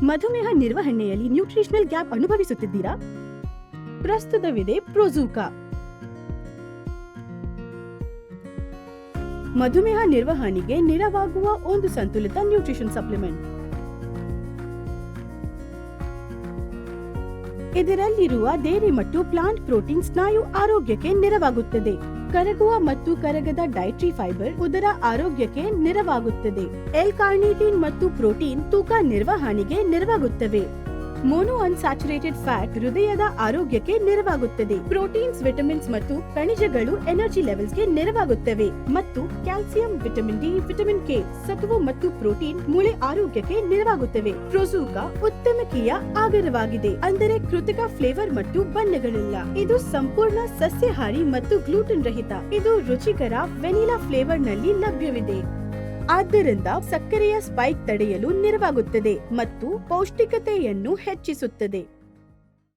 ಮಧುಮೇಹ ನಿರ್ವಹಣೆಯಲ್ಲಿ nutritional gap ಅನುಭವಿಸುತ್ತಿದ್ದೀರಾ? ಪ್ರಸ್ತುತವಿದೆ ಪ್ರೊಜೂಕಾ. ಮಧುಮೇಹ ನಿರ್ವಹಣೆಗೆ ನೆರವಾಗುವ ಒಂದು ಸಂತುಲಿತ ನ್ಯೂಟ್ರಿಷನ್ ಸಪ್ಲಿಮೆಂಟ್. ಇದರಲ್ಲಿರುವ ಡೇರಿ ಮತ್ತು ಪ್ಲಾಂಟ್ ಪ್ರೋಟೀನ್ ಸ್ನಾಯು ಆರೋಗ್ಯಕ್ಕೆ ನೆರವಾಗುತ್ತದೆ. ಕರಗುವ ಮತ್ತು ಕರಗದ ಡೈಟ್ರಿ ಫೈಬರ್ ಉದರ ಆರೋಗ್ಯಕ್ಕೆ ನೆರವಾಗುತ್ತದೆ. ಎಲ್ ಕಾರ್ನಿಟಿನ್ ಮತ್ತು ಪ್ರೋಟೀನ್ ತೂಕ ನಿರ್ವಹಣೆಗೆ ನೆರವಾಗುತ್ತವೆ. ಮೋನೋ ಅನ್ಸ್ಯಾಚುರೇಟೆಡ್ ಫ್ಯಾಟ್ ಹೃದಯದ ಆರೋಗ್ಯಕ್ಕೆ ನೆರವಾಗುತ್ತದೆ. ಪ್ರೋಟೀನ್ಸ್, ವಿಟಮಿನ್ಸ್ ಮತ್ತು ಖನಿಜಗಳು ಎನರ್ಜಿ ಲೆವೆಲ್ಸ್ಗೆ ನೆರವಾಗುತ್ತವೆ. ಮತ್ತು calcium, vitamin D, vitamin K, ಸತುವು ಮತ್ತು ಪ್ರೋಟೀನ್ ಮೂಳೆ ಆರೋಗ್ಯಕ್ಕೆ ನೆರವಾಗುತ್ತವೆ. ಪ್ರೊಜೂಕಾ ಉತ್ತಮಕೀಯ ಆಗರವಾಗಿದೆ, ಅಂದರೆ ಕೃತಕ ಫ್ಲೇವರ್ ಮತ್ತು ಬಣ್ಣಗಳಿಲ್ಲ. ಇದು ಸಂಪೂರ್ಣ ಸಸ್ಯಾಹಾರಿ ಮತ್ತು ಗ್ಲೂಟನ್ ರಹಿತ. ಇದು ರುಚಿಕರ ವೆನಿಲಾ ಫ್ಲೇವರ್ ನಲ್ಲಿ ಲಭ್ಯವಿದೆ. ಆದ್ದರಿಂದ ಸಕ್ಕರೆಯ ಸ್ಪೈಕ್ ತಡೆಯಲು ನೆರವಾಗುತ್ತದೆ ಮತ್ತು ಪೌಷ್ಟಿಕತೆಯನ್ನು ಹೆಚ್ಚಿಸುತ್ತದೆ.